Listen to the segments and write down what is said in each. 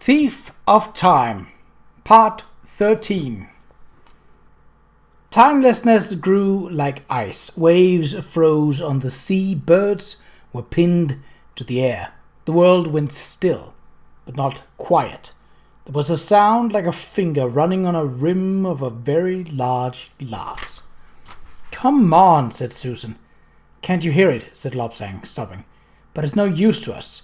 Thief of Time, Part 13. Timelessness grew like ice. Waves froze on the sea. Birds were pinned to the air. The world went still, but not quiet. There was a sound like a finger running on a rim of a very large glass. "Come on," said Susan. "Can't you hear it?" said Lopsang, stopping. "But it's no use to us."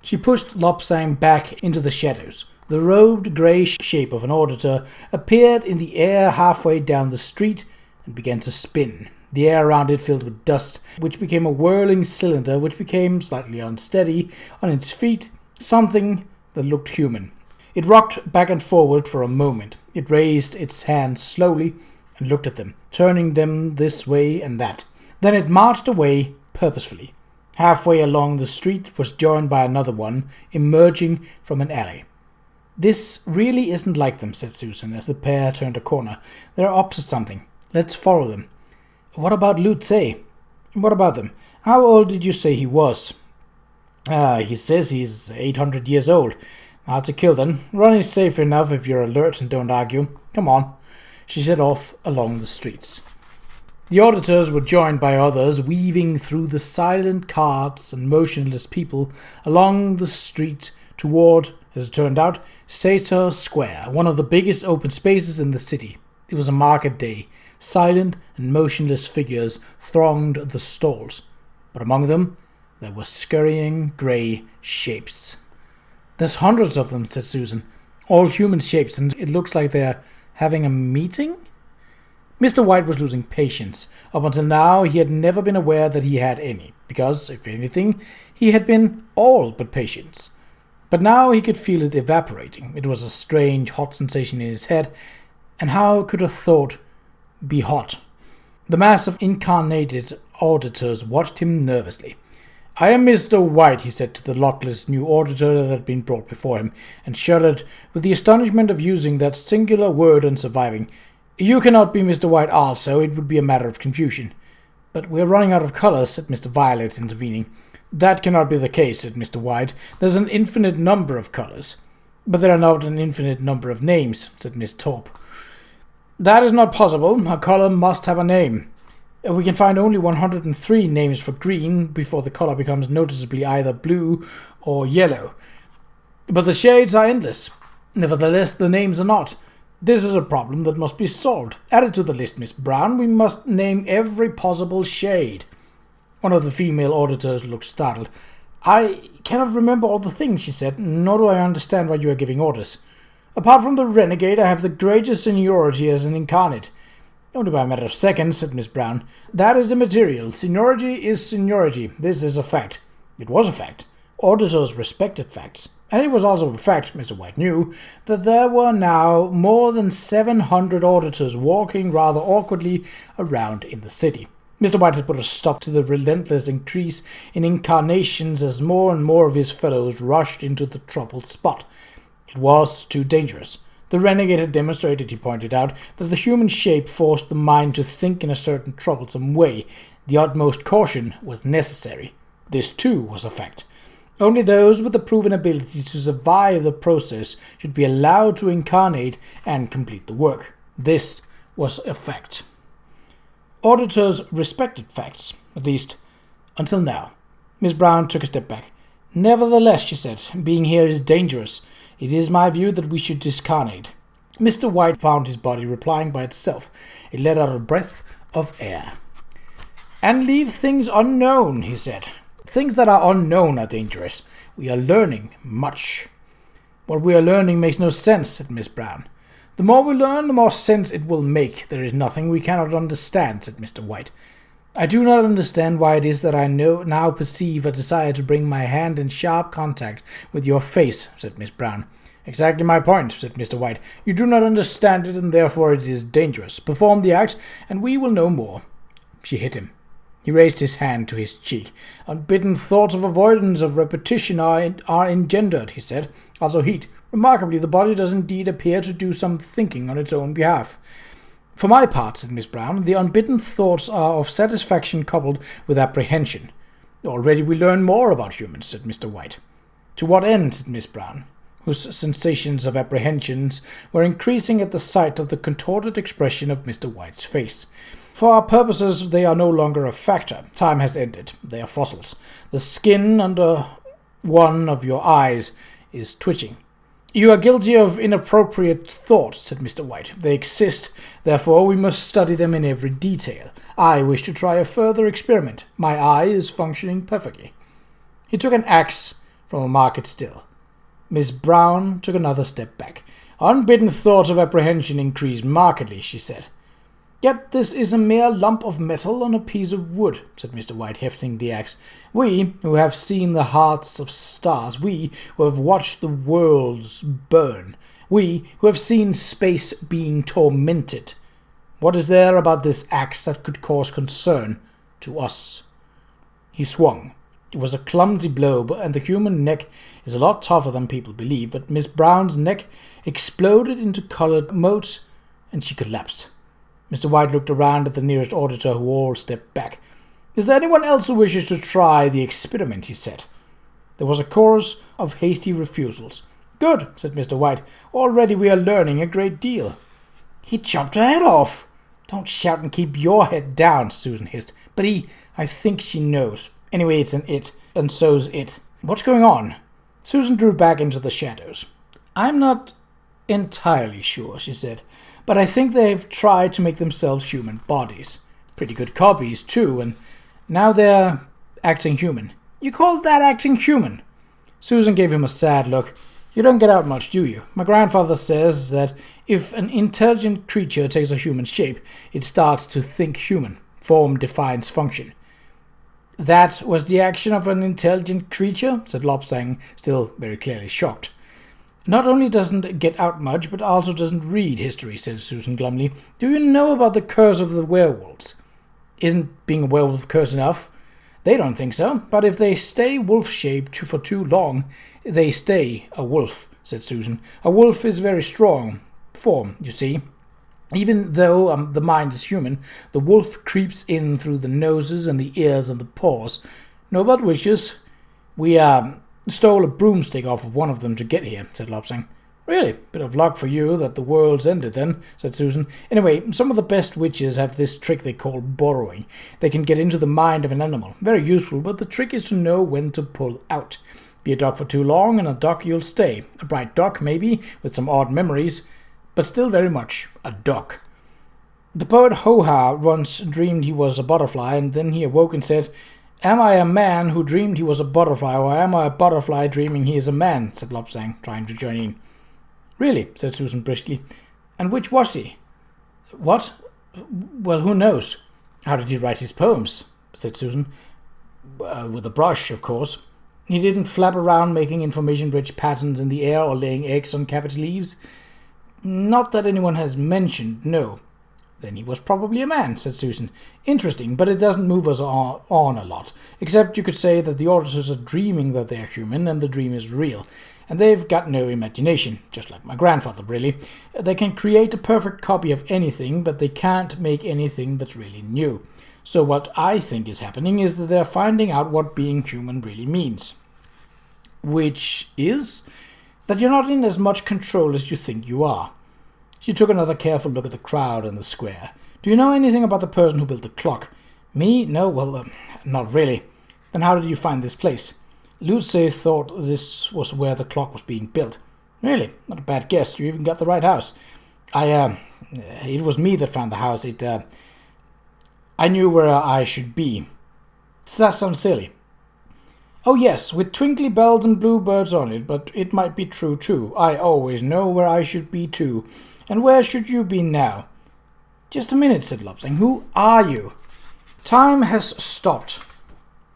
She pushed Lopsang back into the shadows. The robed grey shape of an auditor appeared in the air halfway down the street and began to spin. The air around it filled with dust, which became a whirling cylinder, which became slightly unsteady on its feet, something that looked human. It rocked back and forward for a moment. It raised its hands slowly and looked at them, turning them this way and that. Then it marched away purposefully. Halfway along the street was joined by another one, emerging from an alley. "This really isn't like them," said Susan as the pair turned a corner. "They're up to something. Let's follow them." "What about Lu Tse?" "What about them? How old did you say he was?" He says he's 800 years old. Hard to kill then. Run is safe enough if you're alert and don't argue. Come on." She set off along the streets. The auditors were joined by others, weaving through the silent carts and motionless people along the street toward, as it turned out, Sator Square, one of the biggest open spaces in the city. It was a market day. Silent and motionless figures thronged the stalls, but among them there were scurrying grey shapes. "There's hundreds of them," said Susan. "All human shapes, and it looks like they're having a meeting?" Mr. White was losing patience. Up until now, he had never been aware that he had any, because, if anything, he had been all but patience. But now he could feel it evaporating. It was a strange, hot sensation in his head, and how could a thought be hot? The mass of incarnated auditors watched him nervously. "I am Mr. White," he said to the lockless new auditor that had been brought before him, and shuddered with the astonishment of using that singular word and surviving. "You cannot be Mr. White also, it would be a matter of confusion." "But we're running out of colors," said Mr. Violet, intervening. "That cannot be the case," said Mr. White. "There's an infinite number of colors." "But there are not an infinite number of names," said Miss Torp. "That is not possible. A color must have a name. We can find only 103 names for green before the color becomes noticeably either blue or yellow. But the shades are endless. Nevertheless, the names are not. This is a problem that must be solved. Add it to the list, Miss Brown. We must name every possible shade." One of the female auditors looked startled. "I cannot remember all the things," she said, "nor do I understand why you are giving orders. Apart from the renegade, I have the greatest seniority as an incarnate." "Only by a matter of seconds," said Miss Brown. "That is immaterial. Seniority is seniority. This is a fact." It was a fact. Auditors respected facts. And it was also a fact, Mr. White knew, that there were now more than 700 auditors walking rather awkwardly around in the city. Mr. White had put a stop to the relentless increase in incarnations as more and more of his fellows rushed into the troubled spot. It was too dangerous. The renegade had demonstrated, he pointed out, that the human shape forced the mind to think in a certain troublesome way. The utmost caution was necessary. This, too, was a fact. Only those with the proven ability to survive the process should be allowed to incarnate and complete the work. This was a fact. Auditors respected facts, at least until now. Miss Brown took a step back. "Nevertheless," she said, "being here is dangerous. It is my view that we should discarnate." Mr. White found his body replying by itself. It let out a breath of air. "And leave things unknown," he said. "Things that are unknown are dangerous. We are learning much." "What we are learning makes no sense," said Miss Brown. "The more we learn, the more sense it will make. There is nothing we cannot understand," said Mr. White. "I do not understand why it is that I now perceive a desire to bring my hand in sharp contact with your face," said Miss Brown. "Exactly my point," said Mr. White. "You do not understand it, and therefore it is dangerous. Perform the act, and we will know more." She hit him. He raised his hand to his cheek. "Unbidden thoughts of avoidance of repetition are engendered," he said. "Also heat. Remarkably, the body does indeed appear to do some thinking on its own behalf." "For my part," said Miss Brown, "the unbidden thoughts are of satisfaction coupled with apprehension." "Already we learn more about humans," said Mr. White. "To what end?" said Miss Brown. whose sensations of apprehensions were increasing at the sight of the contorted expression of Mr. White's face. For our purposes, they are no longer a factor. Time has ended. They are fossils. The skin under one of your eyes is twitching. You are guilty of inappropriate thought, said Mr. White. They exist, therefore we must study them in every detail. I wish to try a further experiment. My eye is functioning perfectly. He took an axe from a market still. Miss Brown took another step back. Unbidden thoughts of apprehension increased markedly, she said. Yet this is a mere lump of metal on a piece of wood, said Mr. White, hefting the axe. We, who have seen the hearts of stars, we, who have watched the worlds burn, we, who have seen space being tormented. What is there about this axe that could cause concern to us? He swung. It was a clumsy blow, and the human neck is a lot tougher than people believe, but Miss Brown's neck exploded into colored motes, and she collapsed. Mr. White looked around at the nearest auditor, who all stepped back. Is there anyone else who wishes to try the experiment? He said. There was a chorus of hasty refusals. Good, said Mr. White. Already we are learning a great deal. He chopped her head off. Don't shout and keep your head down, Susan hissed. But I think she knows. Anyway, it's an it, and so's it. What's going on? Susan drew back into the shadows. I'm not entirely sure, she said. But I think they've tried to make themselves human bodies. Pretty good copies, too, and now they're acting human. You call that acting human? Susan gave him a sad look. You don't get out much, do you? My grandfather says that if an intelligent creature takes a human shape, it starts to think human. Form defines function. That was the action of an intelligent creature, said Lopsang, still very clearly shocked. Not only doesn't get out much, but also doesn't read history, said Susan glumly. Do you know about the curse of the werewolves? Isn't being a werewolf curse enough? They don't think so, but if they stay wolf-shaped for too long, they stay a wolf, said Susan. A wolf is very strong form, you see. Even though the mind is human, the wolf creeps in through the noses and the ears and the paws. No, but witches. We stole a broomstick off of one of them to get here, said Lopsang. Really? Bit of luck for you that the world's ended then, said Susan. Anyway, some of the best witches have this trick they call borrowing. They can get into the mind of an animal. Very useful, but the trick is to know when to pull out. Be a duck for too long, and a duck you'll stay. A bright duck, maybe, with some odd memories, but still very much a duck. The poet Ho-Ha once dreamed he was a butterfly, and then he awoke and said, Am I a man who dreamed he was a butterfly, or am I a butterfly dreaming he is a man? Said Lopsang, trying to join in. Really, said Susan briskly. And which was he? What? Well, who knows? How did he write his poems? Said Susan. With a brush, of course. He didn't flap around making information-rich patterns in the air or laying eggs on cabbage leaves. Not that anyone has mentioned, no. Then he was probably a man, said Susan. Interesting, but it doesn't move us on a lot. Except you could say that the auditors are dreaming that they're human, and the dream is real. And they've got no imagination, just like my grandfather, really. They can create a perfect copy of anything, but they can't make anything that's really new. So what I think is happening is that they're finding out what being human really means. Which is that you're not in as much control as you think you are. She took another careful look at the crowd in the square. Do you know anything about the person who built the clock? Me? No, well, not really. Then how did you find this place? Luce thought this was where the clock was being built. Really? Not a bad guess. You even got the right house. It was me that found the house. I knew where I should be. Does that sound silly? Oh yes, with twinkly bells and bluebirds on it, but it might be true too. I always know where I should be too. And where should you be now? Just a minute, said Lopsang. Who are you? Time has stopped.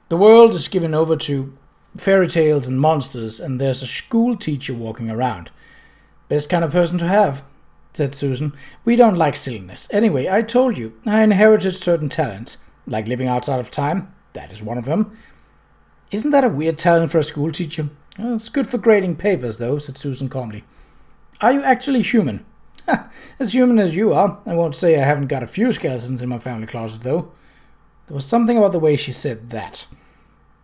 The world is given over to fairy tales and monsters, and there's a school teacher walking around. Best kind of person to have, said Susan. We don't like silliness. Anyway, I told you, I inherited certain talents, like living outside of time. That is one of them. Isn't that a weird talent for a school teacher? Well, it's good for grading papers, though, said Susan calmly. Are you actually human? As human as you are. I won't say I haven't got a few skeletons in my family closet, though. There was something about the way she said that.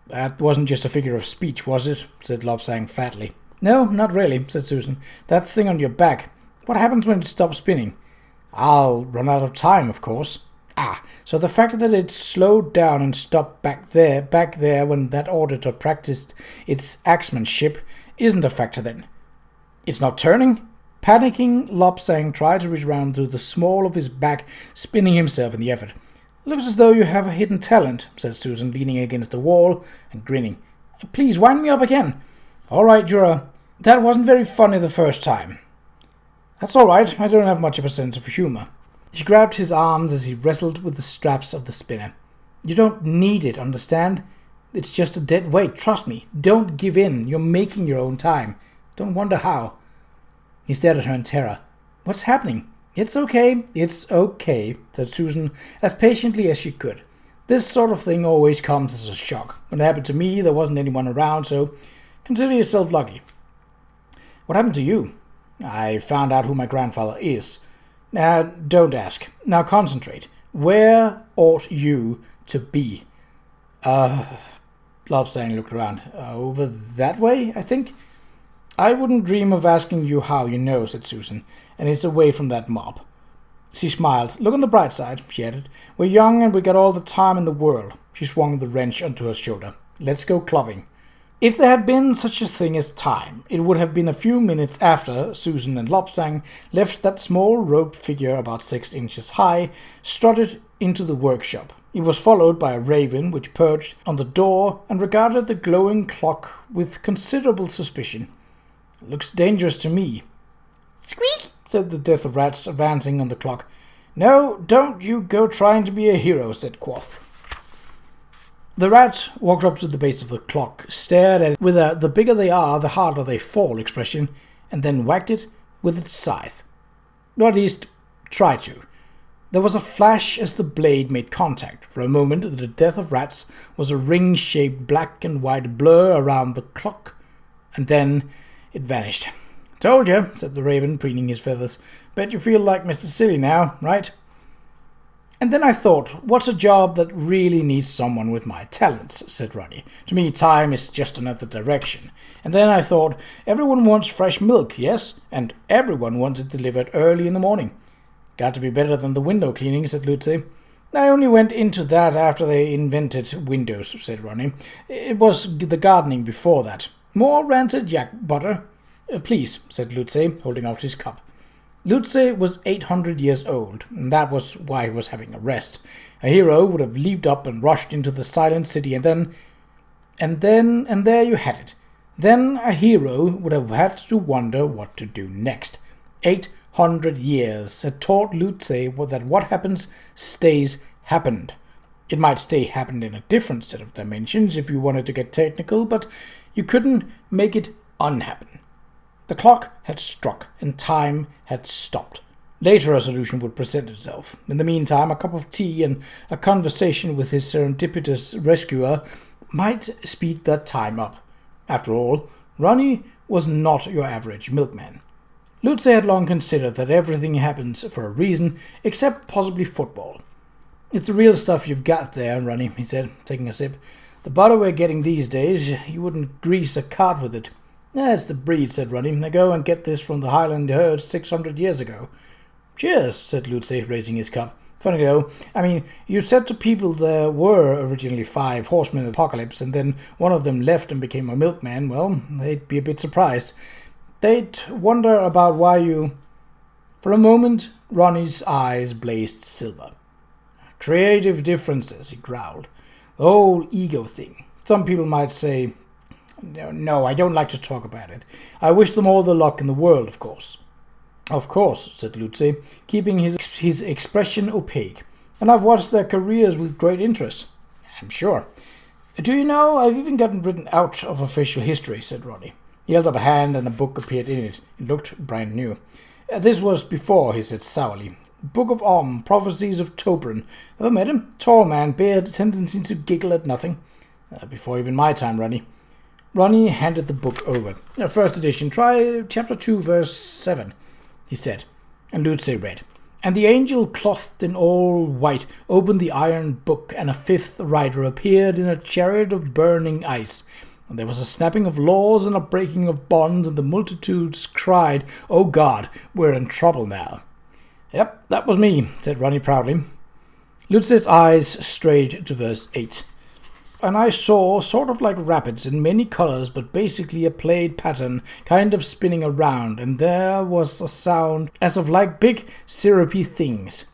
That wasn't just a figure of speech, was it? Said Lopsang fatly. No, not really, said Susan. That thing on your back, what happens when it stops spinning? I'll run out of time, of course. Ah, so the fact that it slowed down and stopped back there when that auditor practiced its axemanship isn't a factor then. It's not turning? Panicking, Lopsang tried to reach around through the small of his back, spinning himself in the effort. Looks as though you have a hidden talent, said Susan, leaning against the wall and grinning. Please wind me up again. All right, that wasn't very funny the first time. That's all right, I don't have much of a sense of humor. She grabbed his arms as he wrestled with the straps of the spinner. You don't need it, understand? It's just a dead weight, trust me. Don't give in, you're making your own time. Don't wonder how. He stared at her in terror. What's happening? It's okay, said Susan, as patiently as she could. This sort of thing always comes as a shock. When it happened to me, there wasn't anyone around, so consider yourself lucky. What happened to you? I found out who my grandfather is. Now, don't ask. Now concentrate. Where ought you to be? Lobsang looked around. Over that way, I think? I wouldn't dream of asking you how you know, said Susan, and it's away from that mob. She smiled. Look on the bright side, she added. We're young and we got all the time in the world. She swung the wrench onto her shoulder. Let's go clubbing. If there had been such a thing as time, it would have been a few minutes after Susan and Lopsang left that small robed figure about 6 inches high, strutted into the workshop. It was followed by a raven which perched on the door and regarded the glowing clock with considerable suspicion. Looks dangerous to me. Squeak, said the death of rats, advancing on the clock. No, don't you go trying to be a hero, said Quoth. The rat walked up to the base of the clock, stared at it with a the bigger they are, the harder they fall expression, and then whacked it with its scythe. Or at least, tried to. There was a flash as the blade made contact. For a moment, the death of rats was a ring-shaped black and white blur around the clock, and then it vanished. Told you, said the raven, preening his feathers. Bet you feel like Mr. Silly now, right? And then I thought, what's a job that really needs someone with my talents, said Ronnie. To me, time is just another direction. And then I thought, everyone wants fresh milk, yes? And everyone wants it delivered early in the morning. Got to be better than the window cleaning, said Lutze. I only went into that after they invented windows, said Ronnie. It was the gardening before that. More rancid yak butter? Please, said Lutze, holding out his cup. Lutze was 800 years old, and that was why he was having a rest. A hero would have leaped up and rushed into the silent city, and there you had it. Then a hero would have had to wonder what to do next. 800 years had taught Lutze that what happens stays happened. It might stay happened in a different set of dimensions if you wanted to get technical, but you couldn't make it unhappen. The clock had struck, and time had stopped. Later a solution would present itself. In the meantime, a cup of tea and a conversation with his serendipitous rescuer might speed that time up. After all, Ronnie was not your average milkman. Lutze had long considered that everything happens for a reason, except possibly football. It's the real stuff you've got there, Ronnie, he said, taking a sip. The butter we're getting these days, you wouldn't grease a cart with it. That's the breed, said Ronnie. Now go and get this from the Highland herds 600 years ago. Cheers, said Lutze, raising his cup. Funny though, I mean, you said to people there were originally 5 horsemen of the apocalypse, and then one of them left and became a milkman. Well, they'd be a bit surprised. They'd wonder about why you... For a moment, Ronnie's eyes blazed silver. Creative differences, he growled. The whole ego thing. Some people might say... No, I don't like to talk about it. I wish them all the luck in the world, of course. Of course, said Lutze, keeping his expression opaque. And I've watched their careers with great interest. I'm sure. Do you know, I've even gotten written out of official history, said Ronnie. He held up a hand and a book appeared in it. It looked brand new. This was before, he said sourly. Book of Prophecies of Tobran. Ever met him? Tall man, beard, tendency to giggle at nothing. Before even my time, Ronnie. Ronnie handed the book over. First edition, try chapter 2, verse 7, he said. And Lutze read. And the angel clothed in all white opened the iron book, and a 5th rider appeared in a chariot of burning ice. And there was a snapping of laws and a breaking of bonds, and the multitudes cried, "Oh God, we're in trouble now." "Yep, that was me," said Ronnie proudly. Lutz's eyes strayed to verse 8. "And I saw sort of like rapids in many colors, but basically a played pattern kind of spinning around, and there was a sound as of like big syrupy things."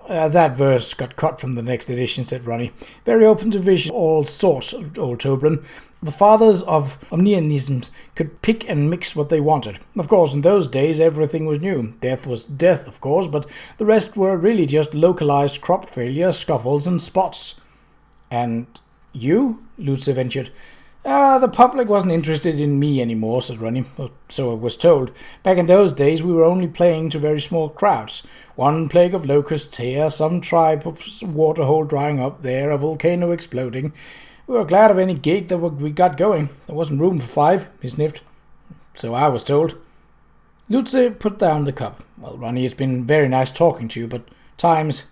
That verse got cut from the next edition," said Ronnie. "Very open to vision, all sorts, old Tobrin. The fathers of omnianisms could pick and mix what they wanted. Of course, in those days everything was new. Death was death, of course, but the rest were really just localized crop failure, scuffles, and spots." "And you?" Lutz ventured. The public wasn't interested in me anymore," said Ronnie. "So I was told. Back in those days we were only playing to very small crowds. One plague of locusts here, some tribe of waterhole drying up there, a volcano exploding. We were glad of any gig that we got going. There wasn't room for 5, he sniffed. "So I was told." Lutz put down the cup. "Well, Ronnie, it's been very nice talking to you, but time's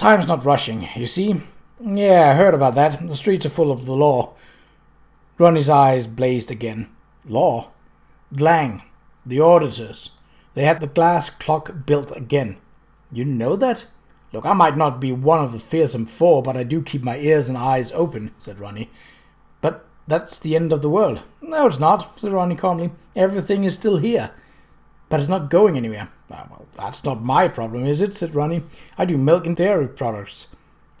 not rushing, you see." "Yeah, I heard about that. The streets are full of the law." Ronnie's eyes blazed again. "Law? Glang. The auditors. They had the glass clock built again. You know that?" "Look, I might not be one of the fearsome 4, but I do keep my ears and eyes open," said Ronnie. "But that's the end of the world." "No, it's not," said Ronnie calmly. "Everything is still here. But it's not going anywhere." "Well, that's not my problem, is it?" said Ronnie. "I do milk and dairy products."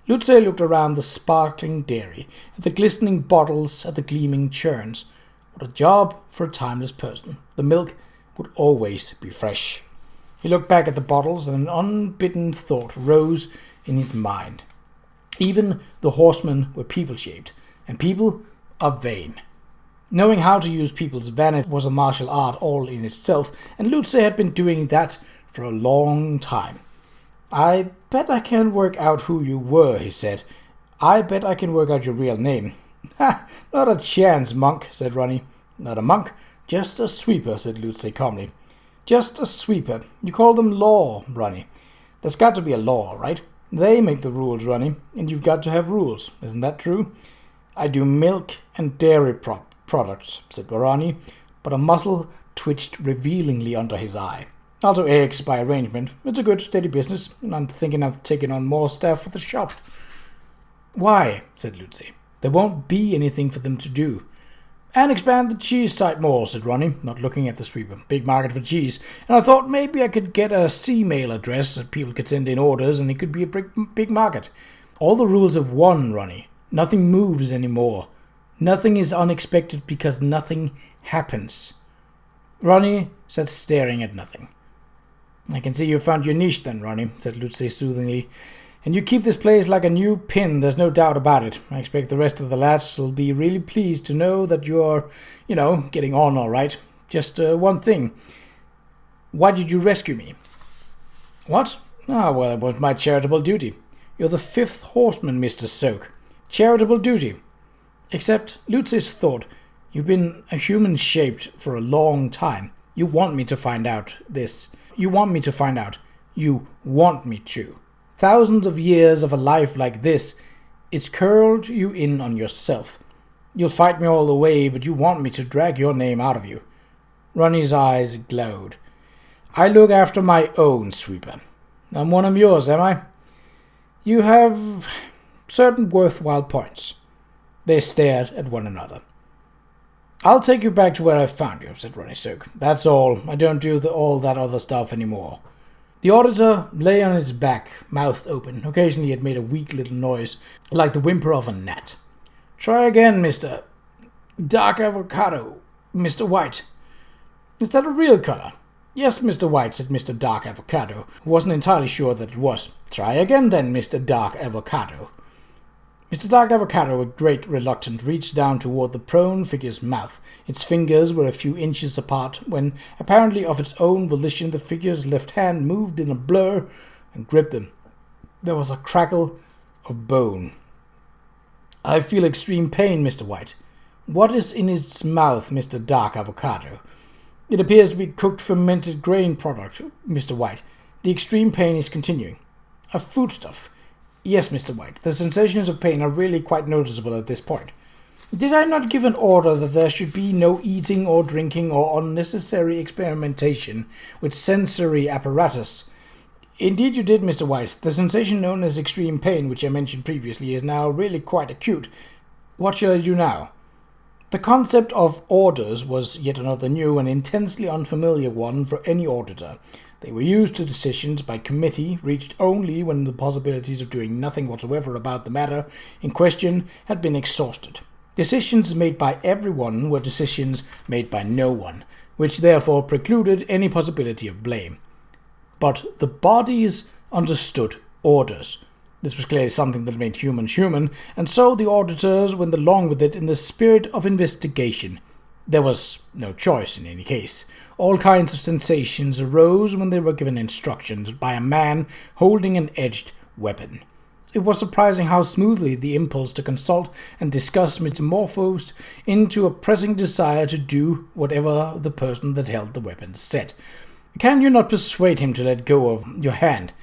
Lutz looked around the sparkling dairy, at the glistening bottles, at the gleaming churns. What a job for a timeless person. The milk would always be fresh. He looked back at the bottles, and an unbidden thought rose in his mind. Even the horsemen were people-shaped, and people are vain. Knowing how to use people's vanity was a martial art all in itself, and Lutz had been doing that for a long time. "I bet I can work out who you were," he said. "I bet I can work out your real name." "Ha! Not a chance, monk," said Ronnie. "Not a monk, just a sweeper," said Lutz calmly. "Just a sweeper. You call them law, Ronnie. There's got to be a law, right? They make the rules, Ronnie, and you've got to have rules. Isn't that true?" "I do milk and dairy products," said Ronnie, but a muscle twitched revealingly under his eye. "Also eggs by arrangement. It's a good, steady business, and I'm thinking of taking on more staff for the shop." "Why?" said Lutz. "There won't be anything for them to do." "And expand the cheese site more," said Ronnie, not looking at the sweeper. "Big market for cheese. And I thought maybe I could get a C-mail address that people could send in orders, and it could be a big market. All the rules of one, Ronnie. Nothing moves anymore. Nothing is unexpected because nothing happens." Ronnie sat staring at nothing. "I can see you found your niche then, Ronnie," said Lutz soothingly. "And you keep this place like a new pin, there's no doubt about it. I expect the rest of the lads will be really pleased to know that you're, getting on all right. Just one thing. Why did you rescue me?" "What? Well, it was my charitable duty. You're the 5th horseman, Mr. Soak. Charitable duty. Except, Lutz's thought, you've been a human shaped for a long time. You want me to find out this. You want me to find out. You want me to. Thousands of years of a life like this, it's curled you in on yourself. You'll fight me all the way, but you want me to drag your name out of you." Ronnie's eyes glowed. "I look after my own sweeper. I'm one of yours, am I?" "You have certain worthwhile points." They stared at one another. "I'll take you back to where I found you," said Ronnie Soak. "That's all. I don't do all that other stuff anymore." The auditor lay on its back, mouth open. Occasionally it made a weak little noise, like the whimper of a gnat. "Try again, Mr. Dark Avocado. Mr. White." "Is that a real color?" "Yes, Mr. White," said Mr. Dark Avocado, who wasn't entirely sure that it was. "Try again then, Mr. Dark Avocado." Mr. Dark Avocado, with great reluctance, reached down toward the prone figure's mouth. Its fingers were a few inches apart when, apparently of its own volition, the figure's left hand moved in a blur and gripped them. There was a crackle of bone. "I feel extreme pain, Mr. White." "What is in its mouth, Mr. Dark Avocado?" "It appears to be cooked fermented grain product, Mr. White. The extreme pain is continuing." "A foodstuff." "Yes, Mr. White. The sensations of pain are really quite noticeable at this point." Did I not give an order that there should be no eating or drinking or unnecessary experimentation with sensory apparatus? Indeed you did, Mr. White. The sensation known as extreme pain, which I mentioned previously, is now really quite acute. What shall I do now? The concept of orders was yet another new and intensely unfamiliar one for any auditor. They were used to decisions by committee, reached only when the possibilities of doing nothing whatsoever about the matter in question had been exhausted. Decisions made by everyone were decisions made by no one, which therefore precluded any possibility of blame. But the bodies understood orders. This was clearly something that made humans human, and so the auditors went along with it in the spirit of investigation. There was no choice in any case. All kinds of sensations arose when they were given instructions by a man holding an edged weapon. It was surprising how smoothly the impulse to consult and discuss metamorphosed into a pressing desire to do whatever the person that held the weapon said. Can you not persuade him to let go of your hand?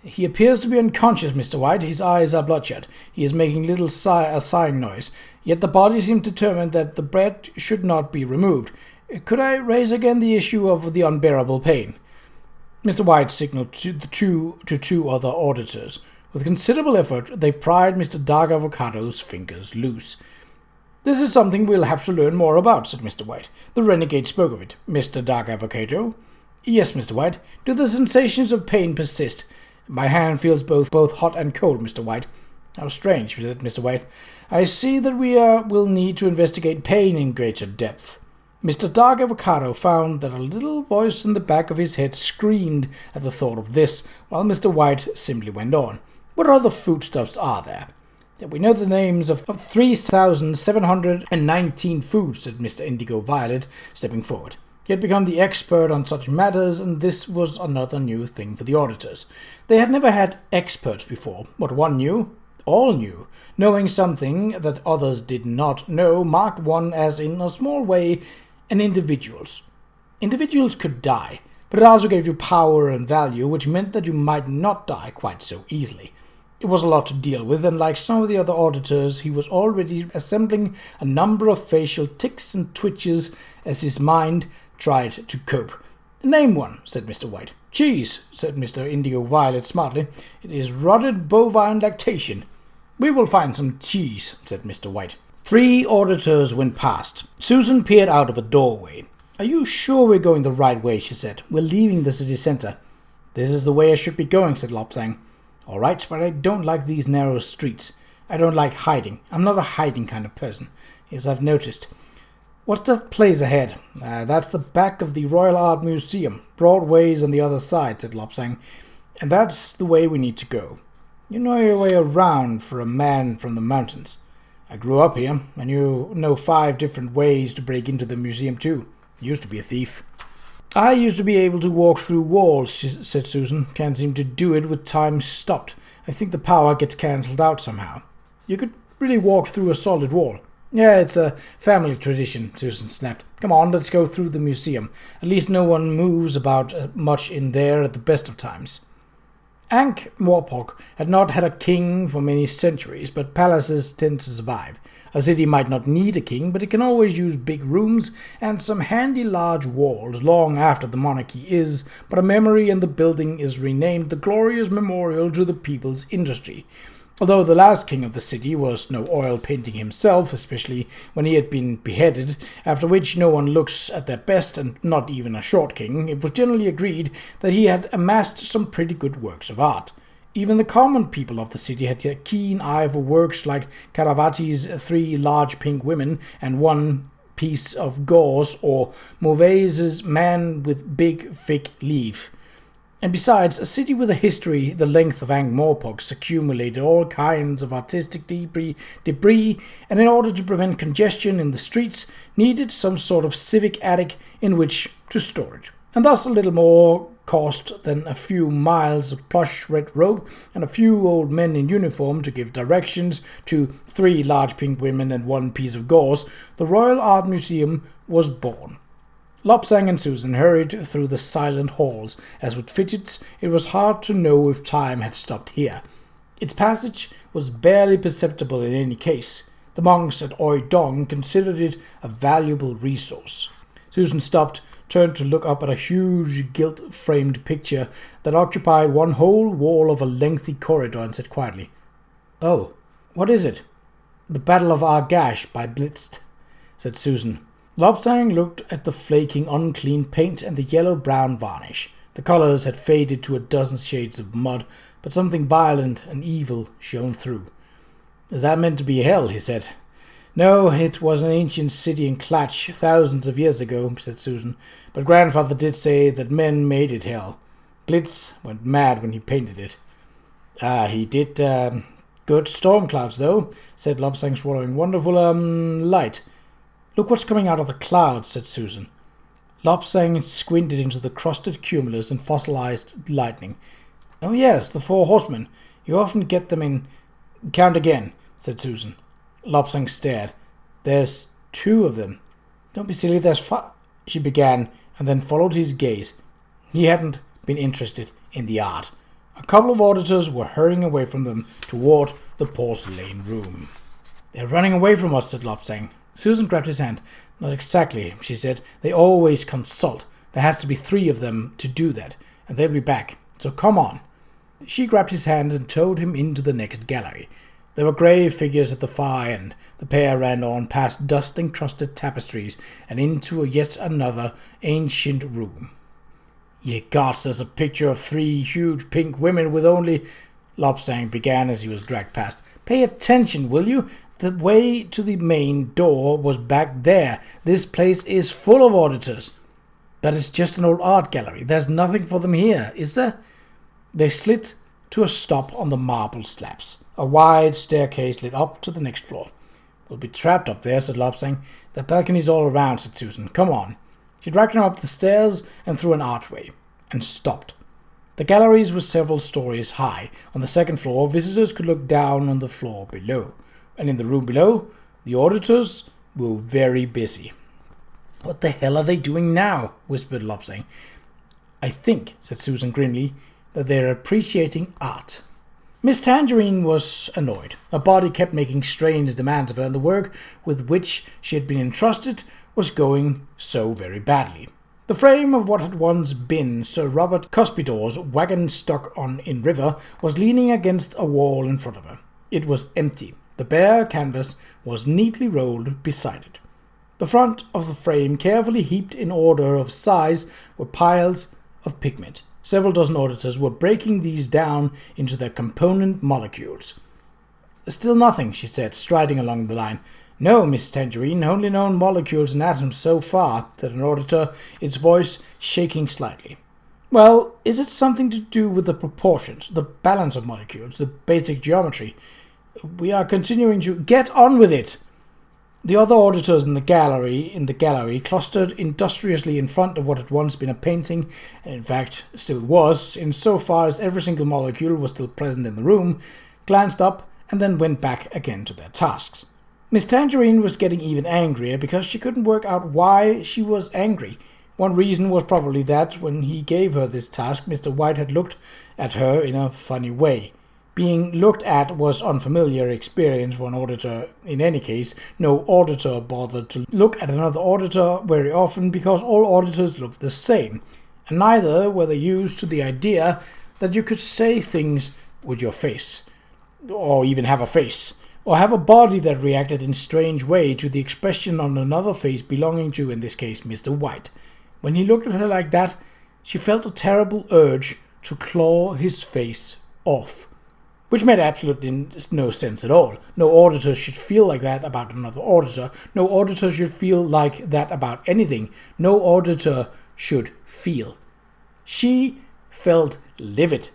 He appears to be unconscious, Mr. White. His eyes are bloodshot. He is making little a sighing noise. Yet the body seems determined that the bread should not be removed. Could I raise again the issue of the unbearable pain? Mr. White signaled to two other auditors. With considerable effort, they pried Mr. Dark Avocado's fingers loose. This is something we'll have to learn more about, said Mr. White. The renegade spoke of it. Mr. Dark Avocado? Yes, Mr. White. Do the sensations of pain persist? My hand feels both hot and cold, Mr. White. How strange, said Mr. White. I see that we will need to investigate pain in greater depth. Mr. Dark Avocado found that a little voice in the back of his head screamed at the thought of this, while Mr. White simply went on. What other foodstuffs are there? We know the names of 3,719 foods, said Mr. Indigo Violet, stepping forward. He had become the expert on such matters, and this was another new thing for the auditors. They had never had experts before. What one knew, all knew. Knowing something that others did not know marked one as, in a small way, an individual's. Individuals could die, but it also gave you power and value, which meant that you might not die quite so easily. It was a lot to deal with, and like some of the other auditors, he was already assembling a number of facial tics and twitches as his mind tried to cope. Name one, said Mr. White. Cheese, said Mr. Indigo Violet smartly. It is rotted bovine lactation. We will find some cheese, said Mr. White. 3 auditors went past. Susan peered out of a doorway. Are you sure we're going the right way, she said. We're leaving the city centre. This is the way I should be going, said Lopsang. All right, but I don't like these narrow streets. I don't like hiding. I'm not a hiding kind of person, as I've noticed. What's that place ahead? That's the back of the Royal Art Museum. Broadway's on the other side, said Lopsang. And that's the way we need to go. You know your way around for a man from the mountains. I grew up here, and you know 5 different ways to break into the museum too. Used to be a thief. I used to be able to walk through walls, said Susan. Can't seem to do it with time stopped. I think the power gets cancelled out somehow. You could really walk through a solid wall. Yeah, it's a family tradition, Susan snapped. Come on, let's go through the museum. At least no one moves about much in there at the best of times. Ankh-Morpork had not had a king for many centuries, but palaces tend to survive. A city might not need a king, but it can always use big rooms and some handy large walls long after the monarchy is but a memory, and the building is renamed the Glorious Memorial to the People's Industry. Although the last king of the city was no oil painting himself, especially when he had been beheaded, after which no one looks at their best, and not even a short king, it was generally agreed that he had amassed some pretty good works of art. Even the common people of the city had a keen eye for works like Caravati's 3 large pink women and 1 piece of gauze, or Mauvais's man with big thick leaf. And besides, a city with a history the length of Ankh-Morpork's accumulated all kinds of artistic debris, and in order to prevent congestion in the streets, needed some sort of civic attic in which to store it. And thus a little more cost than a few miles of plush red robe and a few old men in uniform to give directions to 3 large pink women and 1 piece of gauze, the Royal Art Museum was born. Lopsang and Susan hurried through the silent halls, as with fidgets it was hard to know if time had stopped here. Its passage was barely perceptible in any case. The monks at Oi Dong considered it a valuable resource. Susan stopped, turned to look up at a huge gilt-framed picture that occupied one whole wall of a lengthy corridor and said quietly, "Oh, what is it?" "The Battle of Argash by Blitz," said Susan. Lobsang looked at the flaking, unclean paint and the yellow-brown varnish. The colors had faded to a dozen shades of mud, but something violent and evil shone through. "Is that meant to be hell?" he said. "No, it was an ancient city in Qa'Rajh thousands of years ago," said Susan. "But grandfather did say that men made it hell. Blitz went mad when he painted it." He did good storm clouds, though," said Lobsang, swallowing. "Wonderful, light." "Look what's coming out of the clouds," said Susan. Lobsang squinted into the crusted cumulus and fossilized lightning. "Oh yes, the 4 horsemen. You often get them in—" "Count again," said Susan. Lobsang stared. "There's 2 of them." "Don't be silly, there's 5—" she began, and then followed his gaze. He hadn't been interested in the art. A couple of auditors were hurrying away from them toward the porcelain room. "They're running away from us," said Lobsang. Susan grabbed his hand. "Not exactly," she said. "They always consult. There has to be 3 of them to do that, and they'll be back. So come on." She grabbed his hand and towed him into the next gallery. There were grey figures at the far end. The pair ran on past dust-encrusted tapestries and into yet another ancient room. "Ye gods, there's a picture of 3 huge pink women with only—" Lobsang began as he was dragged past. "Pay attention, will you? The way to the main door was back there. This place is full of auditors." "But it's just an old art gallery. There's nothing for them here, is there?" They slid to a stop on the marble slabs. A wide staircase led up to the next floor. "We'll be trapped up there," said Lobsang. "The balcony's all around," said Susan. "Come on." She dragged him up the stairs and through an archway, and stopped. The galleries were several stories high. On the second floor, visitors could look down on the floor below. And in the room below, the auditors were very busy. "What the hell are they doing now?" whispered Lobsang. "I think," said Susan grimly, "that they're appreciating art." Miss Tangerine was annoyed. Her body kept making strange demands of her, and the work with which she had been entrusted was going so very badly. The frame of what had once been Sir Robert Cuspidor's wagon stuck on in river was leaning against a wall in front of her. It was empty. The bare canvas was neatly rolled beside it. The front of the frame, carefully heaped in order of size, were piles of pigment. Several dozen auditors were breaking these down into their component molecules. "Still nothing," she said, striding along the line. "No, Miss Tangerine, only known molecules and atoms so far," said an auditor, its voice shaking slightly. "Well, is it something to do with the proportions, the balance of molecules, the basic geometry? We are continuing to—" "Get on with it!" The other auditors in the gallery clustered industriously in front of what had once been a painting, and in fact still was, insofar as every single molecule was still present in the room, glanced up, and then went back again to their tasks. Miss Tangerine was getting even angrier because she couldn't work out why she was angry. One reason was probably that, when he gave her this task, Mr. White had looked at her in a funny way. Being looked at was unfamiliar experience for an auditor. In any case, no auditor bothered to look at another auditor very often because all auditors looked the same, and neither were they used to the idea that you could say things with your face, or even have a face, or have a body that reacted in strange way to the expression on another face belonging to, in this case, Mr. White. When he looked at her like that, she felt a terrible urge to claw his face off. Which made absolutely no sense at all. No auditor should feel like that about another auditor. No auditor should feel like that about anything. No auditor should feel. She felt livid.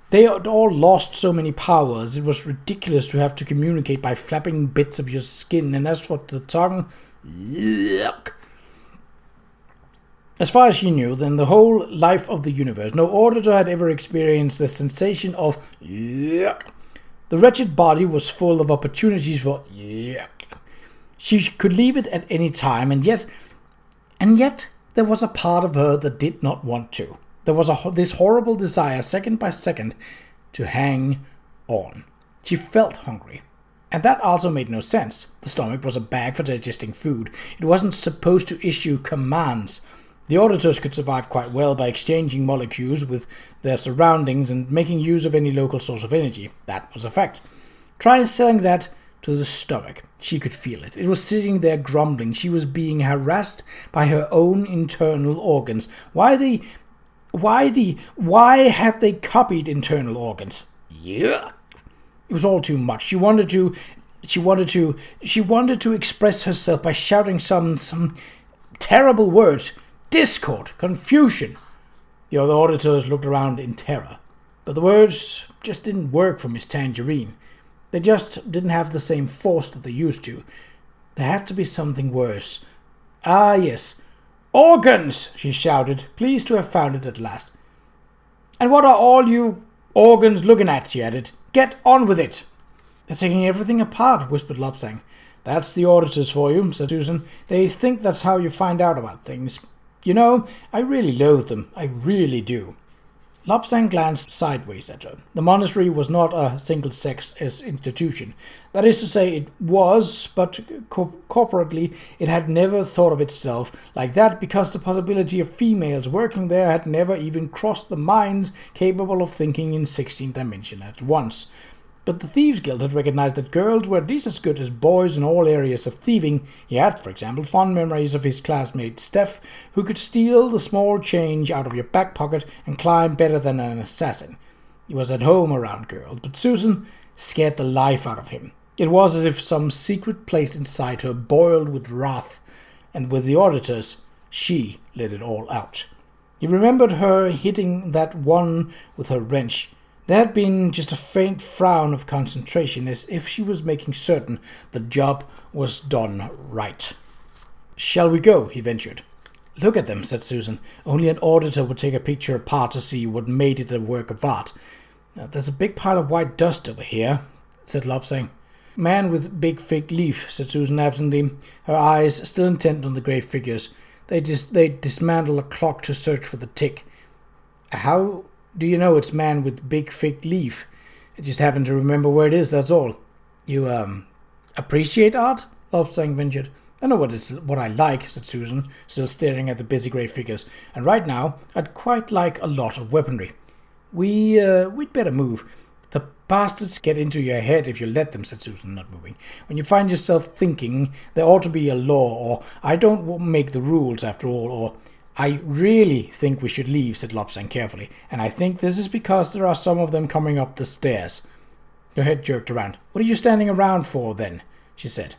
They had all lost so many powers. It was ridiculous to have to communicate by flapping bits of your skin. And as for the tongue, yuck. As far as she knew, then the whole life of the universe, no auditor had ever experienced the sensation of yuck. The wretched body was full of opportunities for yuck. She could leave it at any time, and yet there was a part of her that did not want to. There was this horrible desire, second by second, to hang on. She felt hungry. And that also made no sense. The stomach was a bag for digesting food. It wasn't supposed to issue commands. The auditors could survive quite well by exchanging molecules with their surroundings and making use of any local source of energy. That was a fact. Try selling that to the stomach. She could feel it. It was sitting there grumbling. She was being harassed by her own internal organs. Why had they copied internal organs? Yeah. It was all too much. She wanted to express herself by shouting some terrible words. Discord, confusion. The other auditors looked around in terror. But the words just didn't work for Miss Tangerine. They just didn't have the same force that they used to. There had to be something worse. Ah, yes. Organs, she shouted, pleased to have found it at last. And what are all you organs looking at, she added. Get on with it. They're taking everything apart, whispered Lopsang. That's the auditors for you, said Susan. They think that's how you find out about things. You know, I really loathe them. I really do. Lopsang glanced sideways at her. The monastery was not a single-sex institution. That is to say, it was, but corporately it had never thought of itself like that because the possibility of females working there had never even crossed the minds capable of thinking in 16 dimensions at once. But the Thieves' Guild had recognized that girls were at least as good as boys in all areas of thieving. He had, for example, fond memories of his classmate Steph, who could steal the small change out of your back pocket and climb better than an assassin. He was at home around girls, but Susan scared the life out of him. It was as if some secret place inside her boiled with wrath, and with the auditors, she let it all out. He remembered her hitting that one with her wrench. There had been just a faint frown of concentration, as if she was making certain the job was done right. Shall we go? He ventured. Look at them, said Susan. Only an auditor would take a picture apart to see what made it a work of art. Now, there's a big pile of white dust over here, said Lopsang. Man with big fig leaf, said Susan absently, her eyes still intent on the grey figures. They dismantle a clock to search for the tick. How do you know it's man with big fig leaf? I just happen to remember where it is, that's all. You, appreciate art? Lopsang ventured. I know what I like, said Susan, still staring at the busy grey figures. And right now, I'd quite like a lot of weaponry. We'd better move. The bastards get into your head if you let them, said Susan, not moving. When you find yourself thinking there ought to be a law, or I don't make the rules after all, or I really think we should leave, said Lopsang carefully, and I think this is because there are some of them coming up the stairs. Her head jerked around. What are you standing around for, then? She said.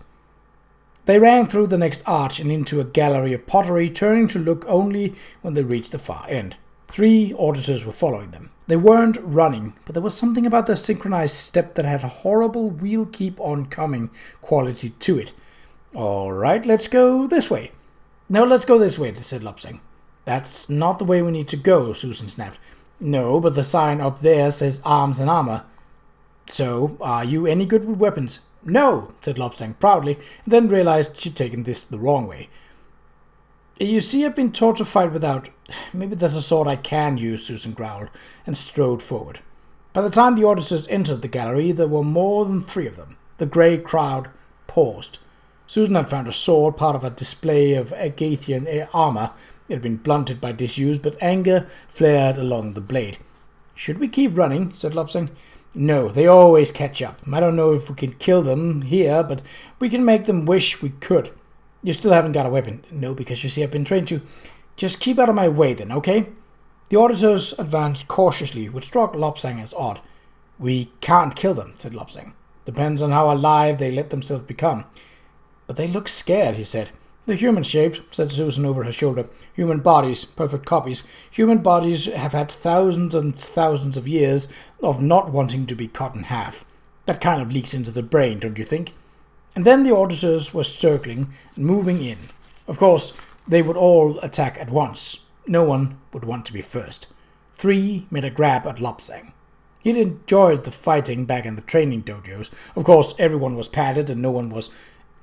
They ran through the next arch and into a gallery of pottery, turning to look only when they reached the far end. 3 auditors were following them. They weren't running, but there was something about their synchronized step that had a horrible we'll keep on coming quality to it. All right, let's go this way. No, let's go this way, said Lopsang. That's not the way we need to go, Susan snapped. No, but the sign up there says arms and armor. So, are you any good with weapons? No, said Lopsang proudly, and then realized she'd taken this the wrong way. You see, I've been taught to fight without. Maybe there's a sword I can use, Susan growled, and strode forward. By the time the auditors entered the gallery, there were more than 3 of them. The grey crowd paused. Susan had found a sword, part of a display of Agathian armor. It had been blunted by disuse, but anger flared along the blade. Should we keep running? Said Lopsang. No, they always catch up. I don't know if we can kill them here, but we can make them wish we could. You still haven't got a weapon. No, because you see I've been trained to. Just keep out of my way then, okay? The auditors advanced cautiously, which struck Lopsang as odd. We can't kill them, said Lopsang. Depends on how alive they let themselves become. But they look scared, he said. They're human-shaped, said Susan over her shoulder. Human bodies, perfect copies. Human bodies have had thousands and thousands of years of not wanting to be cut in half. That kind of leaks into the brain, don't you think? And then the auditors were circling and moving in. Of course, they would all attack at once. No one would want to be first. 3 made a grab at Lopsang. He'd enjoyed the fighting back in the training dojos. Of course, everyone was padded and no one was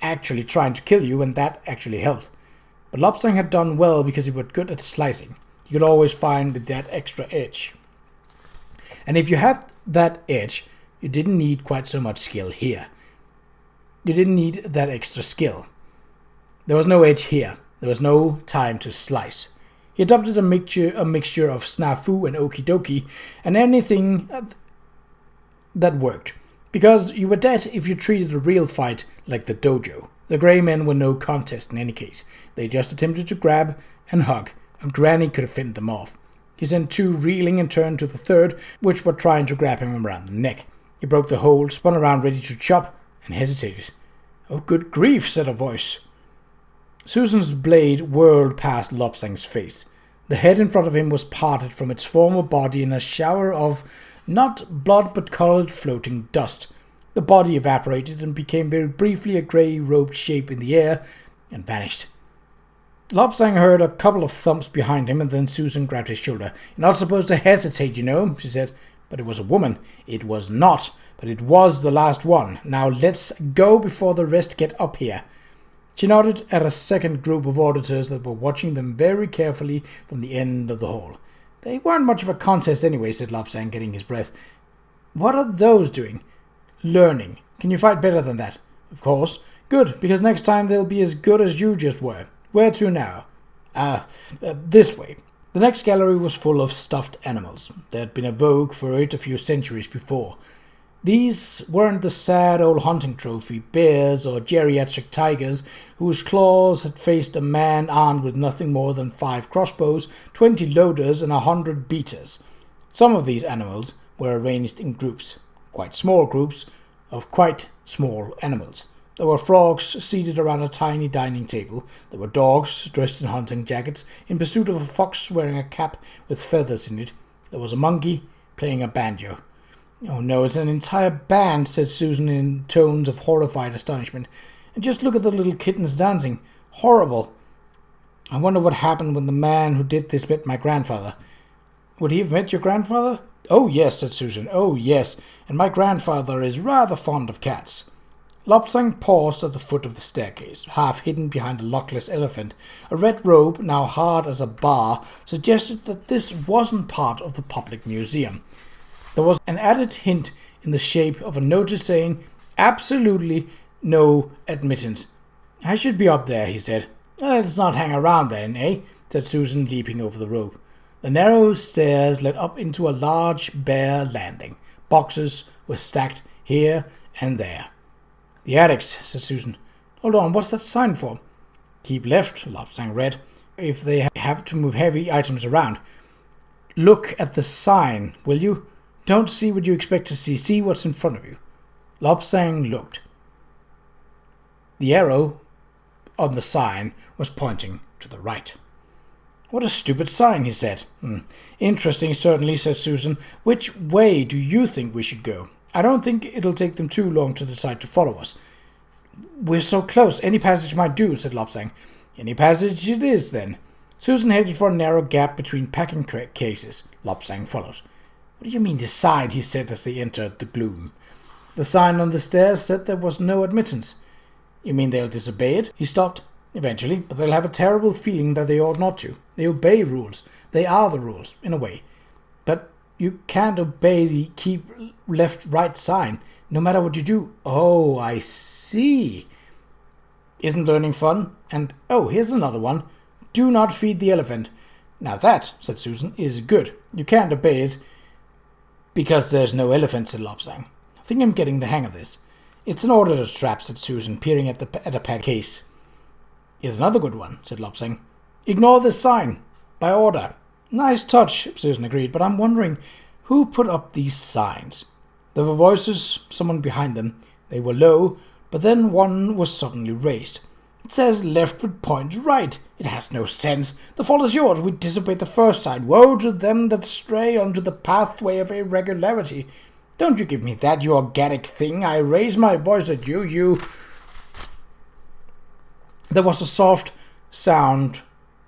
actually trying to kill you, and that actually helped. But Lopsang had done well because he was good at slicing. You could always find that extra edge. And if you had that edge, you didn't need quite so much skill here. You didn't need that extra skill. There was no edge here. There was no time to slice. He adopted a mixture of snafu and okie dokie, and anything that worked. Because you were dead if you treated a real fight like the dojo. The grey men were no contest in any case. They just attempted to grab and hug, and Granny could have fended them off. He sent 2 reeling and turned to the third, which were trying to grab him around the neck. He broke the hold, spun around ready to chop, and hesitated. "Oh, good grief," said a voice. Susan's blade whirled past Lobsang's face. The head in front of him was parted from its former body in a shower of not blood but coloured floating dust. The body evaporated and became very briefly a grey robed shape in the air and vanished. Lobsang heard a couple of thumps behind him, and then Susan grabbed his shoulder. "You're not supposed to hesitate, you know," she said. "But it was a woman." "It was not, but it was the last one. Now let's go before the rest get up here." She nodded at a second group of auditors that were watching them very carefully from the end of the hall. "They weren't much of a contest anyway," said Lobsang, getting his breath. "What are those doing?" "Learning. Can you fight better than that?" "Of course." "Good, because next time they'll be as good as you just were. Where to now?" This way." The next gallery was full of stuffed animals. There had been a vogue for it a few centuries before. These weren't the sad old hunting trophy bears or geriatric tigers whose claws had faced a man armed with nothing more than 5 crossbows, 20 loaders, and 100 beaters. Some of these animals were arranged in groups, quite small groups, of quite small animals. There were frogs seated around a tiny dining table. There were dogs dressed in hunting jackets in pursuit of a fox wearing a cap with feathers in it. There was a monkey playing a banjo. "Oh no, it's an entire band," said Susan in tones of horrified astonishment. "And just look at the little kittens dancing. Horrible. I wonder what happened when the man who did this met my grandfather." "Would he have met your grandfather?" "Oh yes," said Susan. "Oh yes, and my grandfather is rather fond of cats." Lobsang paused at the foot of the staircase, half hidden behind a lockless elephant. A red robe, now hard as a bar, suggested that this wasn't part of the public museum. There was an added hint in the shape of a notice saying, "Absolutely no admittance." "I should be up there," he said. "Let's not hang around then, eh?" said Susan, leaping over the rope. The narrow stairs led up into a large bare landing. Boxes were stacked here and there. "The attics," said Susan. "Hold on, what's that sign for?" "Keep left," Lobsang read, "if they have to move heavy items around." "Look at the sign, will you? Don't see what you expect to see. See what's in front of you." Lobsang looked. The arrow on the sign was pointing to the right. "What a stupid sign," he said. "Interesting, certainly," said Susan. "Which way do you think we should go? I don't think it'll take them too long to decide to follow us." "We're so close. Any passage might do," said Lobsang. "Any passage it is, then." Susan headed for a narrow gap between packing cases. Lobsang followed. "What do you mean decide?" he said as they entered the gloom. "The sign on the stairs said there was no admittance." "You mean they'll disobey it?" He stopped. "Eventually, but they'll have a terrible feeling that they ought not to. They obey rules. They are the rules, in a way. But you can't obey the keep left-right sign, no matter what you do." "Oh, I see. Isn't learning fun? And, oh, here's another one. Do not feed the elephant." "Now that," said Susan, "is good. You can't obey it because there's no elephant," said Lobsang. "I think I'm getting the hang of this." "It's an auditor trap," said Susan, peering at a pack case. "Here's another good one," said Lobsang. "Ignore this sign. By order." "Nice touch," Susan agreed, "but I'm wondering who put up these signs." There were voices, someone behind them. They were low, but then one was suddenly raised. "It says left but points right. It has no sense. The fault is yours. We disobeyed the first sign. Woe to them that stray onto the pathway of irregularity. Don't you give me that, you organic thing. I raise my voice at you, you—" There was a soft sound,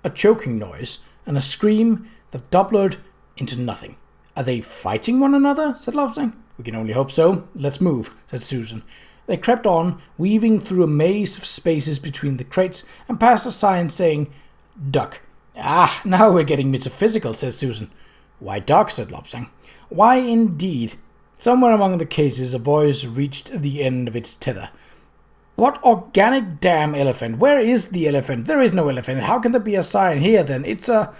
a choking noise, and a scream that doubled into nothing. "Are they fighting one another?" said Lobsang. "We can only hope so. Let's move," said Susan. They crept on, weaving through a maze of spaces between the crates, and past a sign saying, "Duck." "Ah, now we're getting metaphysical," said Susan. "Why duck?" said Lobsang. "Why indeed?" Somewhere among the cases a voice reached the end of its tether. What organic damn elephant? Where is the elephant? There is no elephant. How can there be a sign here then? It's a...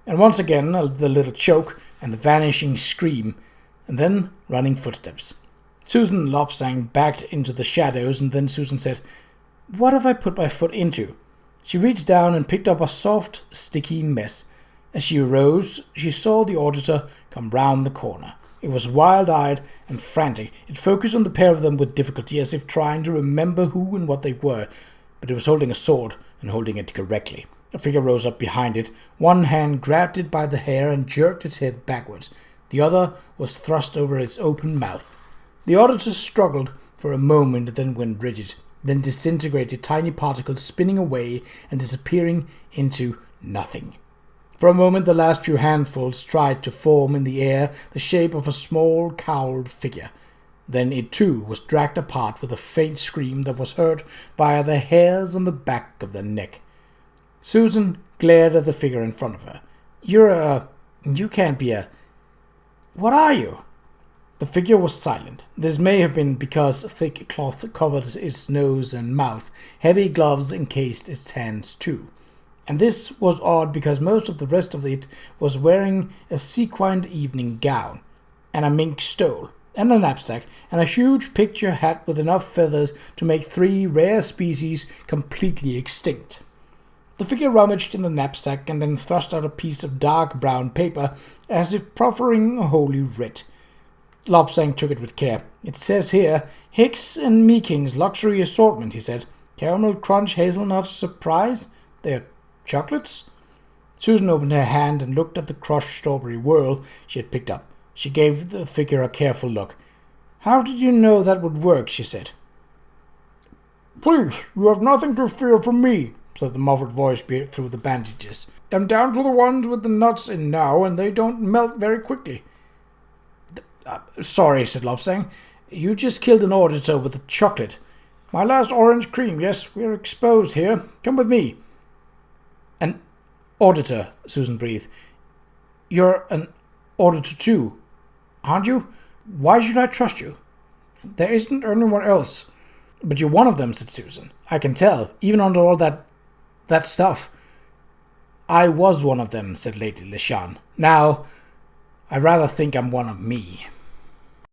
And once again, the little choke and the vanishing scream, and then running footsteps. Susan Lopsang backed into the shadows, and then Susan said, "What have I put my foot into?" She reached down and picked up a soft, sticky mess. As she arose, she saw the auditor come round the corner. It was wild-eyed and frantic. It focused on the pair of them with difficulty, as if trying to remember who and what they were, but it was holding a sword and holding it correctly. A figure rose up behind it. One hand grabbed it by the hair and jerked its head backwards. The other was thrust over its open mouth. The auditor struggled for a moment and then went rigid, then disintegrated, tiny particles spinning away and disappearing into nothing. For a moment the last few handfuls tried to form in the air the shape of a small cowled figure. Then it too was dragged apart with a faint scream that was heard by the hairs on the back of the neck. Susan glared at the figure in front of her. You can't be a... What are you?" The figure was silent. This may have been because thick cloth covered its nose and mouth. Heavy gloves encased its hands too. And this was odd because most of the rest of it was wearing a sequined evening gown, and a mink stole, and a knapsack, and a huge picture hat with enough feathers to make 3 rare species completely extinct. The figure rummaged in the knapsack and then thrust out a piece of dark brown paper, as if proffering a holy writ. Lopsang took it with care. "It says here, Hicks and Meeking's luxury assortment," he said. "Caramel crunch, hazelnut surprise. They're chocolates?" Susan opened her hand and looked at the crushed strawberry whirl she had picked up. She gave the figure a careful look. "How did you know that would work?" she said. "Please, you have nothing to fear from me," said the muffled voice through the bandages. "I'm down to the ones with the nuts in now, and they don't melt very quickly." Sorry," said Lopsang. "You just killed an auditor with a chocolate." "My last orange cream, yes, we're exposed here. Come with me." "An auditor," Susan breathed. "You're an auditor too, aren't you? Why should I trust you?" "There isn't anyone else." "But you're one of them," said Susan. "I can tell, even under all that stuff." "I was one of them," said Lady Lishan. "Now, I rather think I'm one of me."